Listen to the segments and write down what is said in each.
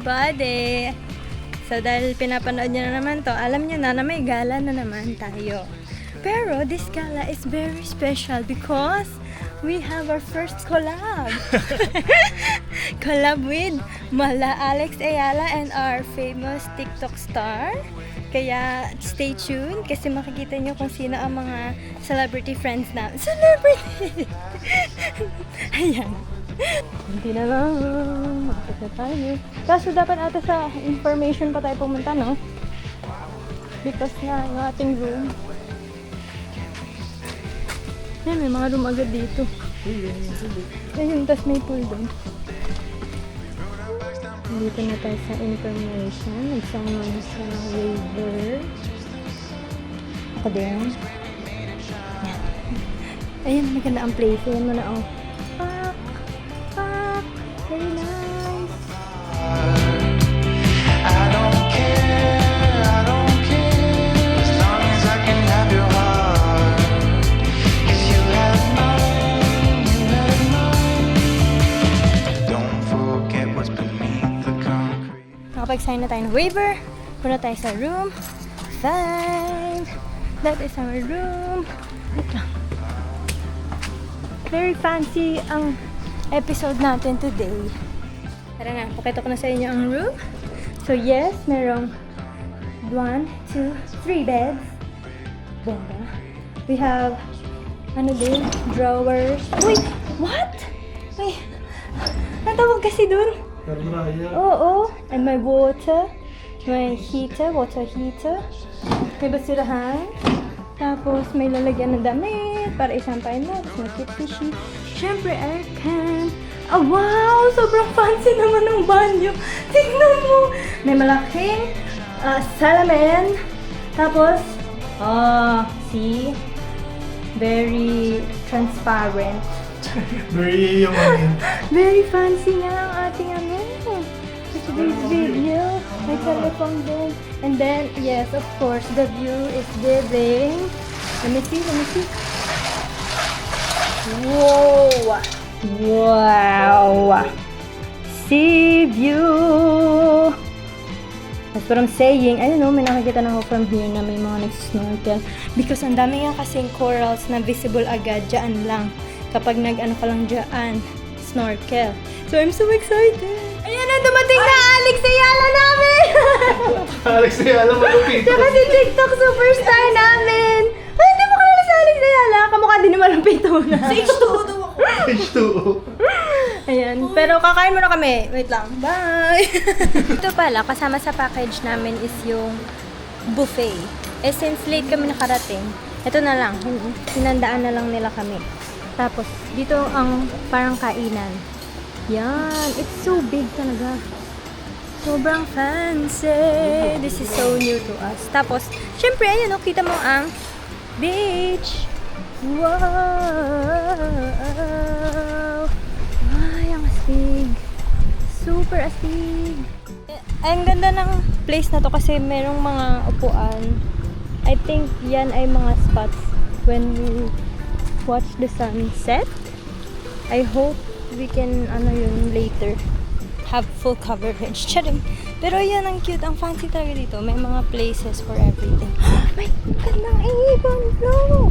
everybody! So dahil pinapanood nyo na naman to, alam nyo na may gala na naman tayo. Pero this gala is very special because we have our first collab. Collab with Mala Alex Ayala and our famous TikTok star. Kaya stay tuned kasi makikita nyo kung sino ang mga celebrity friends na. Celebrity! Ayan. Hindi na lang. Makapit na tayo. Kaso dapat ata sa information pa tayo pumunta, no? Because nga, yung ating room. Yan, may mga room agad dito. Ayun, tas may pool doon. Dito na tayo sa information. Nagsama na sa waiver. Ako din. Ayun, maganda ang place. Ayan mo na, oh. Very nice. I don't care as long as I can have your heart. 'Cause you have mine. Don't forget what's beneath the concrete. Nakapag-sign na tayo ng waiver. Punta tayo sa room 5. That is our room. Wait lang. Very fancy ang episode natin today. Tara na, pakita ko na sa inyo ang room. So yes, merong 1, 2, 3 beds. Bongga. We have, ano din, drawers. Wait, what? Wait, natawag kasi dun? Oo, and my water. May heater, water heater. May basurahan. Tapos may lalagyan ng damit para isampain mo. Tapos may cute tissue. Siyempre, aircon. Oh, wow! Sobrang fancy naman ng banyo. Tingnan mo! May malaking salamin. Tapos, see? Very transparent. Very Very fancy nga ang ating ano. Today's video. May telephone din. And then, yes, of course, the view is giving. Let me see. Whoa! Wow! Sea view! That's what I'm saying. I don't know, may nakikita na ako from here na may mga nag-snorkel. Because ang dami nga kasing corals na visible agad dyan lang. Kapag nag-ano ka lang dyan, snorkel. So I'm so excited! Ayan na, dumating na Alex Ayala namin! Alex, alam mo yung pito. Tsaka si TikTok superstar namin! Ay, hindi mo kilala si Alex Ayala. Kamukha din naman ang pito na. Sa H2O daw ako. H2O. Ayan. Pero kakain muna kami. Wait lang. Bye! Ito pala, kasama sa package namin is yung buffet. Eh, since late kami nakarating, ito na lang. Sinandaan na lang nila kami. Tapos, dito ang parang kainan. Yan. It's so big talaga. Sobrang fancy. This is so new to us. Tapos, syempre, ayun, oh, kita mo ang beach. Wow! Ay, ang astig. Super astig. Ang ganda ng place na to kasi merong mga upuan. I think yan ay mga spots when we watch the sunset. I hope we can, later have full coverage. Charing. Pero yan ang cute. Ang fancy talaga dito. May mga places for everything. May gandang ibon. No!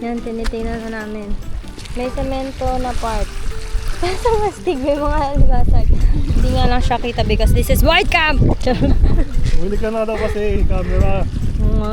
Yan, tinitingnan na namin. May semento na part. Kaso mastig, may mga basag. Hindi nga lang siya kita because this is white cam! Huli ka na daw kasi camera.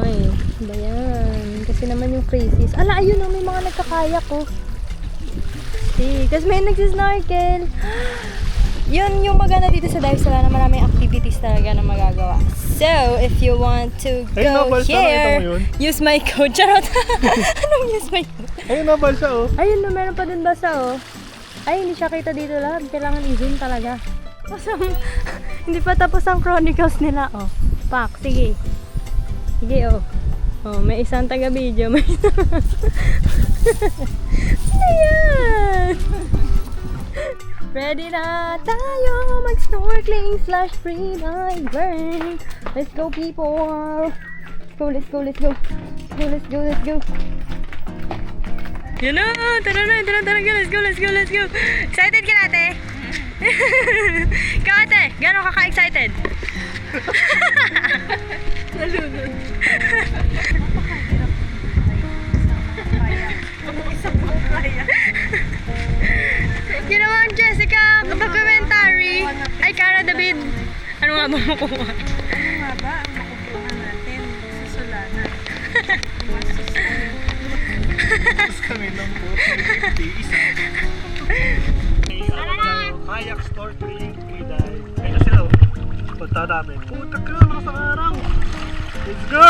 Ay, ba yan? Kasi naman yung crazies. Ala, ayun may mga nagkakayak ko. See, kasi may nagsisnorkel. Yun yung maganda dito sa dive sala na maraming activities talaga na magagawa. So, if you want to go here, use my code. Charot! Anong use my code? Ayun na, balsa oh. Ayun na, meron pa din basa oh. Ay, hindi siya kita dito lahat. Kailangan i-zoom talaga. Hindi pa tapos ang chronicles nila. Oh, pak, sige. Sige oh. Oh, may isang taga-video. May ayan! Ready na tayo mag-snorkeling / freediver. Let's go people! Let's go! Yan na! Tara na! Let's go! Excited ka natin? Ikaw ate, gano'n ka ka-excited? Nalunod. Ginawa ang Jessica documentary. Ay, Cara David. Ano nga ba makuha? Ano nga ba ang makukuha natin sa Solana? Tapos kami lang po. Isa. Kayak store 3. Kaya na sila oh. Punta namin. Puta ka, lakas ang araw. Let's go!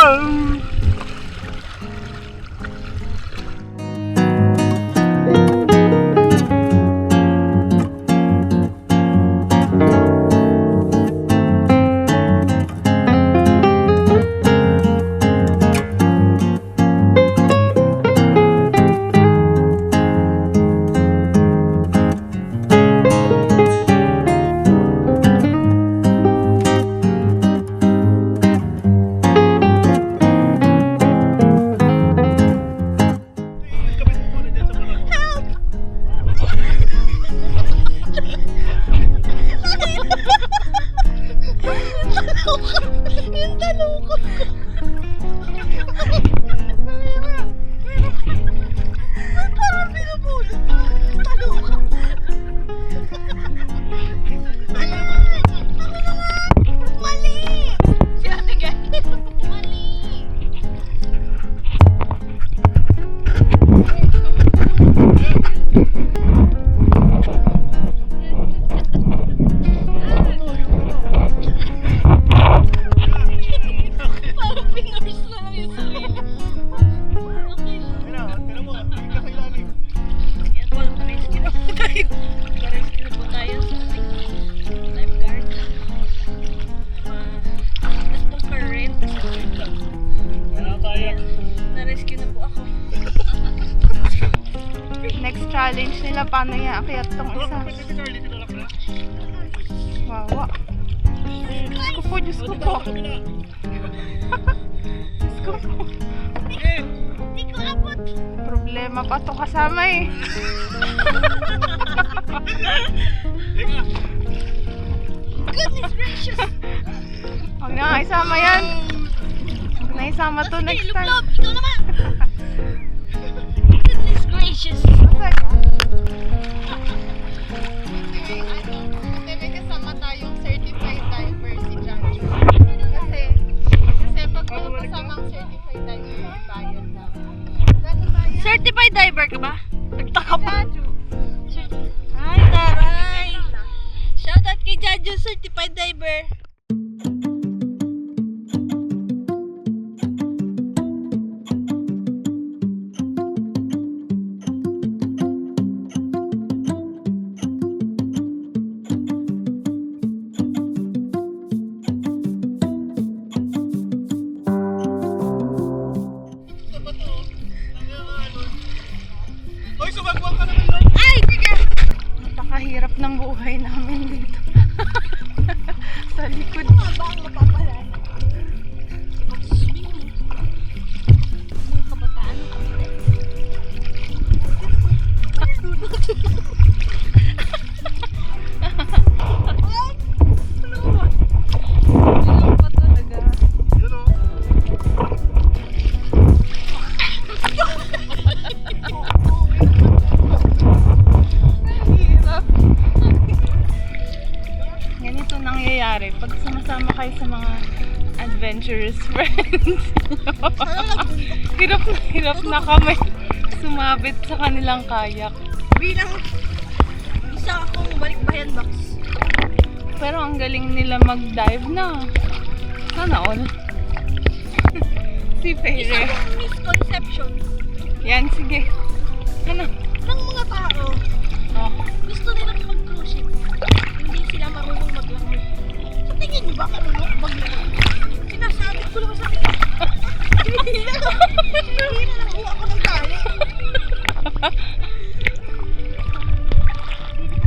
Next challenge nila, paano i-akyat tong isa? Wawa. Diyos ko po, Diyos ko po. Diyos ko po. Problema pa to kasama eh. Goodness gracious! Huwag na nga isama yan. Huwag na isama to next time. Ikaw naman! Goodness gracious! May kasama tayong certified diver si Janjo. Kasi pag wala kasamang certified diver, bayad na. Certified diver ka ba? Nagtaka pa. Janjo. Ay, taray! Shoutout kay Janjo, certified diver. Hoy, sumagwang ka naman lang! Ay, sige! Napakahirap ng buhay namin dito. Sa likod. Ano ba talaga? Yun oh. Hirap. Ganito nangyayari pag sumasama kayo sa mga adventurous friends. Hirap na kami sumabit sa kanilang kayak. Bilang isa akong balikbayan box. Pero ang galing nila mag-dive na. Sana all. Si Isa Fere. akong misconception Yan, sige. Ano? ng mga tao. Oh. Gusto nilang mag-cruise ship. Hindi sila marunong maglamig. Sa tingin niyo ba marunong maglamig? Sinasabi ko naman sa akin. Hindi na lang uwa ko ng talo.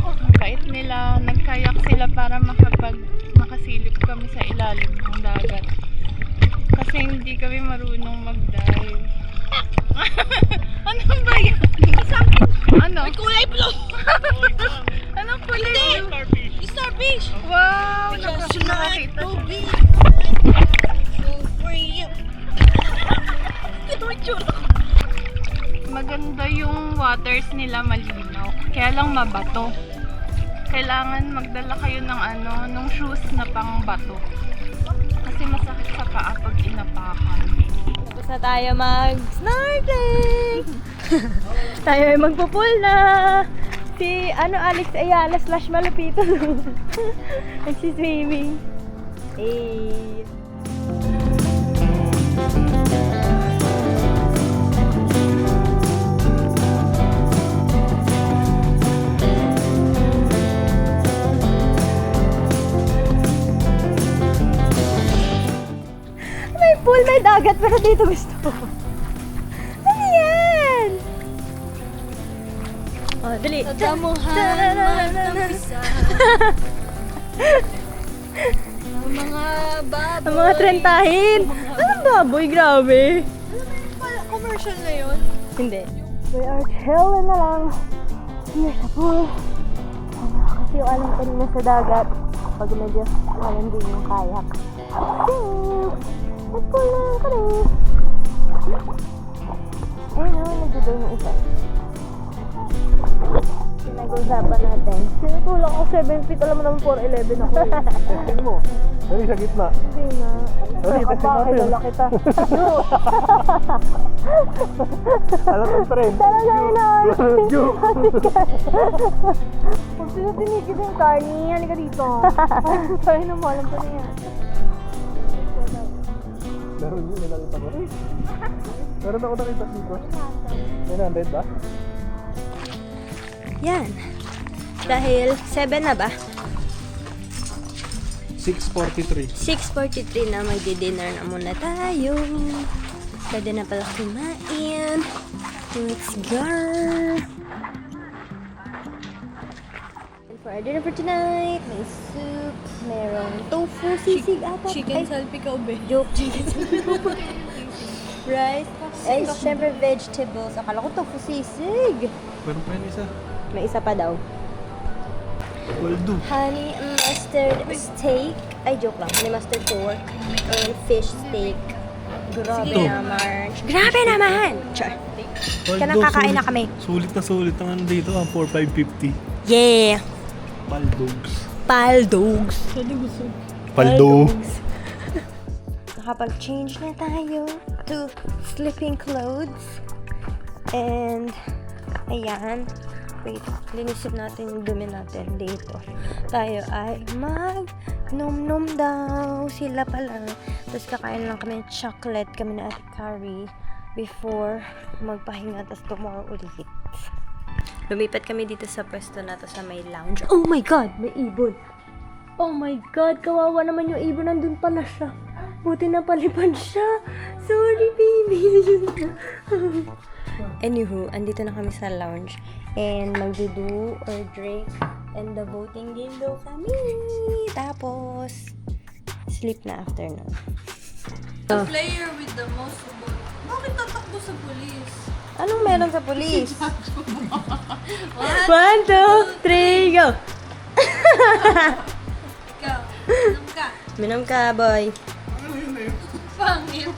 Ang bait nila. Nagkayak sila para makasilip kami sa ilalim ng dagat. Kasi hindi kami marunong mag-dive. Ano ba yan? Sa akin, Ano? kulay blue. Anong Starfish! Wow! Nakakita siya. Maganda yung waters nila, malinaw. Kaya lang mabato. Kailangan magdala kayo ng nung shoes na pang bato. Kasi masakit sa paa pag inapakan. Tapos na tayo mag-snorkeling! Tayo ay magpo-pool na! Si Alex Ayala / Malupito. Nagsiswimming. Eh. May pool, may dagat, pero dito gusto ko. Ano yan? Oh, dali. Tatamuhan, magkampisa. Ang mga baboy. Ang mga trentahin. Anong baboy? Grabe. Commercial na yun. Hindi. We are chilling na lang here sa pool. Kasi yung alam kanina sa dagat, pag medyo alam din yung kayak. Nag-pool na kami. Ayun o, nagdodon yung isa. Pinag-usapan natin. Sinutulak ako 7 feet, alam mo naman 4'11 ako eh. Testing mo. Dali sa gitna. Hindi na. Dali, testing natin. Kilala kita. Alam ang trend. Talaga yun. Go! Huwag sila tinigil yung Carney. Halika dito. Sorry na mo, alam ko na yan. Meron yun, may nakita ko. Meron ako nakita dito. 900 ba? Yan. Dahil 7 na ba? 6:43. 6:43 na, magdi-dinner na muna tayo. Pwede na pala kumain. Let's go! And for our dinner for tonight, may soup, merong tofu, sisig ata. Chicken salpikaw, be. Joke, chicken salpikaw. Rice. Ay, syempre vegetables. Akala ko tofu sisig. Meron pa yun isa. May isa pa daw. Waldo. Honey mustard steak. Ay, joke lang. Honey mustard pork. And fish steak. Grabe Ito. naman. Grabe naman! Char. Kaya nakakain na kami. Sulit ang dito, 4,550. Yeah! Paldogs. Paldogs. Paldogs. Nakapag-change na tayo to sleeping clothes. And, ayan. Wait, linisip natin yung dumi natin dito. Tayo ay mag-nom-nom daw. Sila pala. Tapos kakain lang kami ng chocolate kami na Ate Carrie before magpahinga. Tapos tomorrow ulit. Lumipat kami dito sa pwesto na to sa may lounge. Oh my God! May ibon! Oh my God! Kawawa naman yung ibon. Nandun pala siya. Buti na palipad siya. Sorry, baby. Anywho, andito na kami sa lounge. And magdudu or drink. And the voting game daw kami. Tapos, sleep na after nun. The player with the most vote. Bakit tatakbo sa police? Anong meron sa police? 1, 2, 3, go! Ikaw, anong ka? Minom ka, boy. Pangit.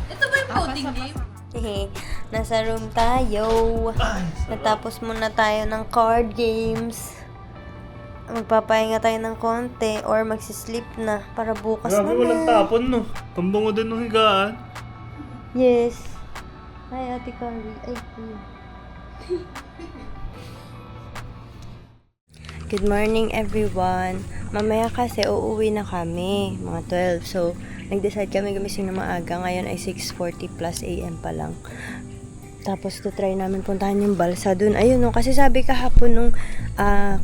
Ito ba yung voting game? Hehe, nasa room tayo. Natapos muna tayo ng card games. Magpapahinga tayo ng konti or magsisleep na para bukas Grabe, walang naman. tapon, no? Tambango din ng higaan. Yes. Hi, Ate Carrie. Ay, Good morning, everyone. Mamaya kasi uuwi na kami, mga 12. So, nag-decide kami gumising na maaga. Ngayon ay 6:40 plus AM pa lang. Tapos, to try namin puntahan yung balsa dun. Ayun, no, kasi sabi kahapon nung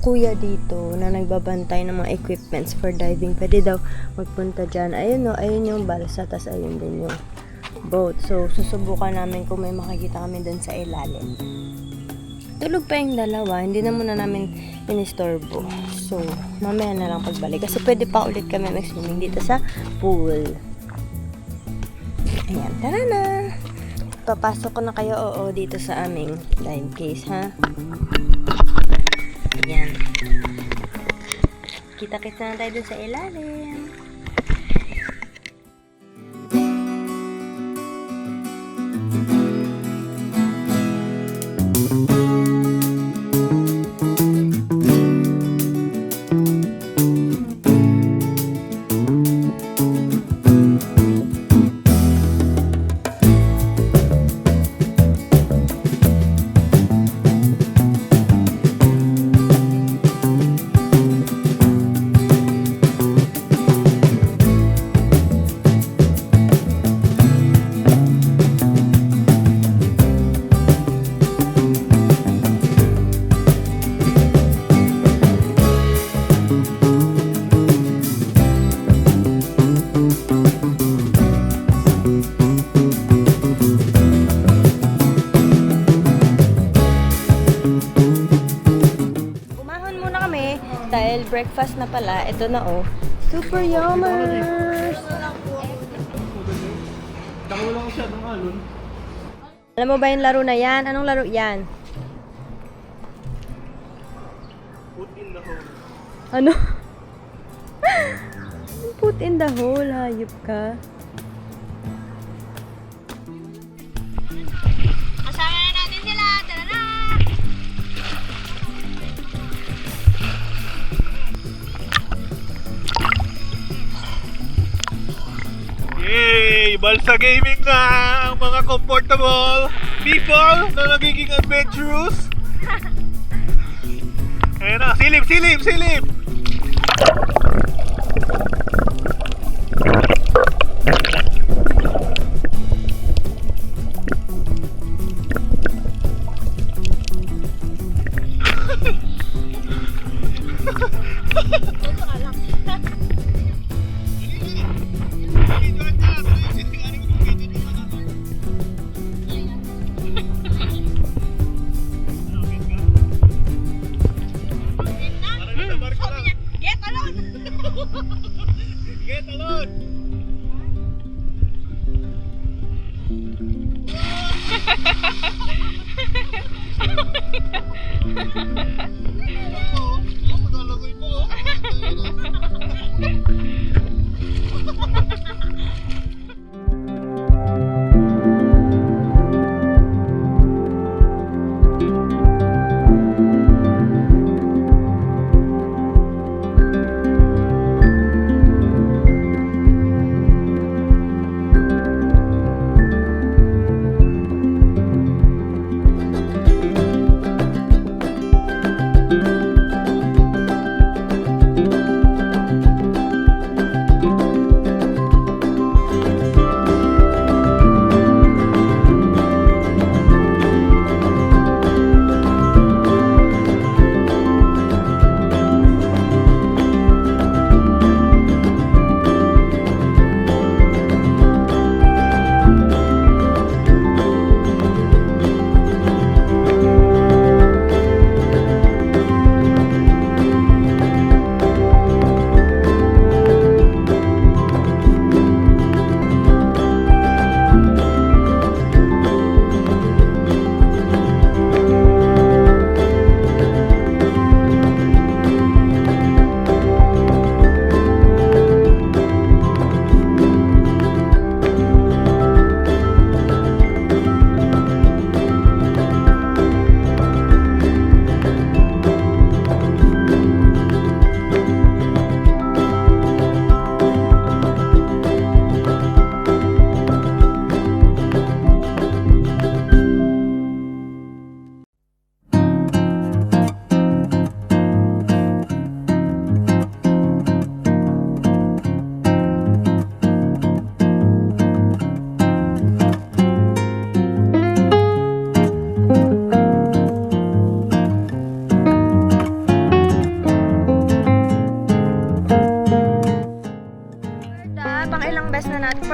kuya dito na nagbabantay ng mga equipments for diving. Pwede daw magpunta dyan. Ayun, no, ayun yung balsa. Tapos, ayun din yung boat. So, susubukan namin kung may makikita kami dun sa ilalim. Tulog pa yung dalawa. Hindi na muna namin inistorbo. So, mamaya na lang pagbalik. Kasi pwede pa ulit kami mag-swimming dito sa pool. Ayan, tara na! Papasok ko na kayo, dito sa aming dive case, ha? Yan. Kita-kita na tayo dun sa ilalim. Dahil breakfast na pala, ito na oh. Super yummers! Dako lang siya ng alon. Alam mo ba yung laro na yan? Anong laro yan? Put in the hole. Ano? Put in the hole, hayop ka. Kasama na natin sila! Tara na! Yay! Balsa Gaming na ang mga comfortable people na nagiging adventurous. Ayan na, silip, silip, silip! Get alone! Get alone!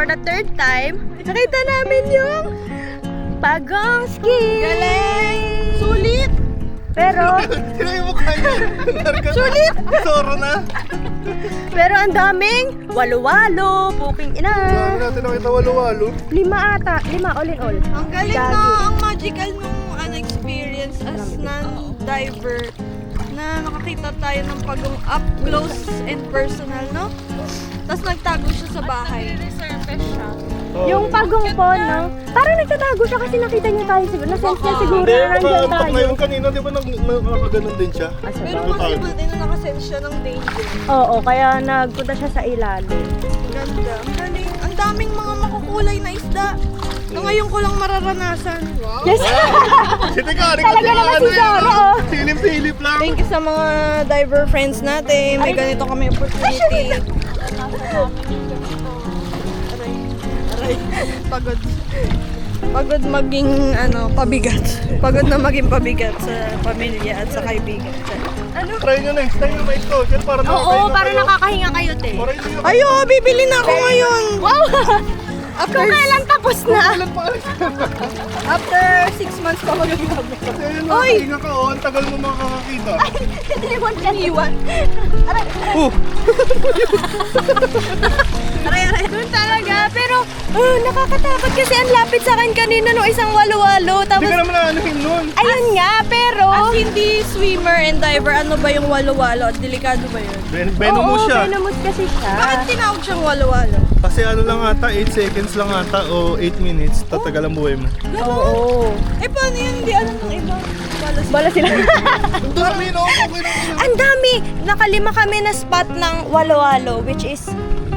for the third time, nakita namin yung Pagong Ski! Galing! Sulit! Pero, Sino yung mukha niya? sulit! Soro na. Pero ang daming walo-walo, puking ina. Saan natin nakita walo-walo? 5 ata, 5 all in all. Ang galing Gagi. na, ang magical nung experience as non-diver na na nakakita tayo ng pagong up close and personal, no? Tapos nagtago siya sa bahay. Nagre-resurface siya. Yung pagong po, no? Parang nagtatago siya kasi nakita niya tayo siguro. Na-sense niya siguro Hindi, na nandiyan baka tayo. ngayon kanina, di ba nakaganon din siya? Pero kasi din na nakasense siya ng danger. Oo, kaya nagpunta siya sa ilalim. Ganda. Ang galing. Ang daming mga makukulay na isda. Na ngayon ko lang mararanasan. Wow. Yes! Sige ka, Talaga naman si Zara, oh. Silip-silip lang. Thank you sa mga diver friends natin. May ganito kami opportunity. Aray. Pagod. Pagod maging pabigat. Pagod na maging pabigat sa pamilya at sa kaibigan. Try nyo next time yung mic ko. Diyan para Oo, para nakakahinga kayo, te. Para hindi yung... Ayo, bibili na ako ngayon. Wow! Kung kailan tapos na? After 6 months pa magagamit. Kasi yun, nakahinga ka, oh. Ang tagal mo makakakita. Iniwan ka. Iniwan. Aray. Doon talaga. Pero, nakakatakot kasi ang lapit sa akin kanina nung isang walo-walo. Hindi Tapos, ka naman naanahin nun. ayun nga, pero... As hindi swimmer and diver, ano ba yung walo-walo? At delikado ba yun? Venomous siya. venomous kasi siya. Bakit tinawag siyang walo-walo? Kasi ano lang ata, 8 seconds lang ata o 8 minutes, tatagal ang buhay mo. Oo. Eh, paano yun? Hindi alam ng iba. Bala sila. Ang dami, no? Okay na. Ang dami! Nakalima kami na spot ng walo-walo, which is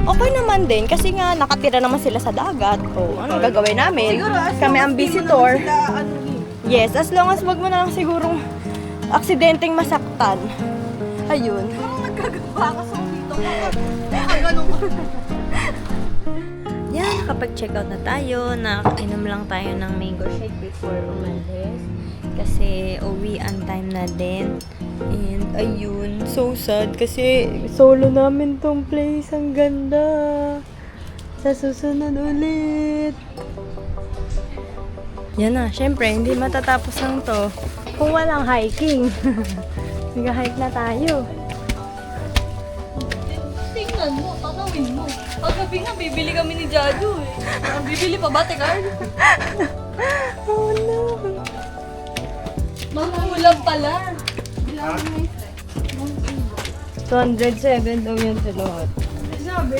okay naman din kasi nga nakatira naman sila sa dagat. O, anong gagawin namin? Kami ang visitor. Yes, as long as wag mo na lang sigurong aksidenteng masaktan. Ayun. Nagkagaba ka sa dito. Yan, nakapag-check out na tayo. Nakainom lang tayo ng mango shake before umalis. Kasi uwian time na din. And ayun, so sad kasi solo namin tong place. Ang ganda. Sa susunod ulit. Yan na, syempre, hindi matatapos lang to kung walang hiking. Nag-hike na tayo. Tingnan mo, tanawin mo. Paggabi nga, bibili kami ni Jaju eh. Bibili pa ba, Tegar? Oh no. Mamulang pala. 207 daw yan sa lahat. Sabi?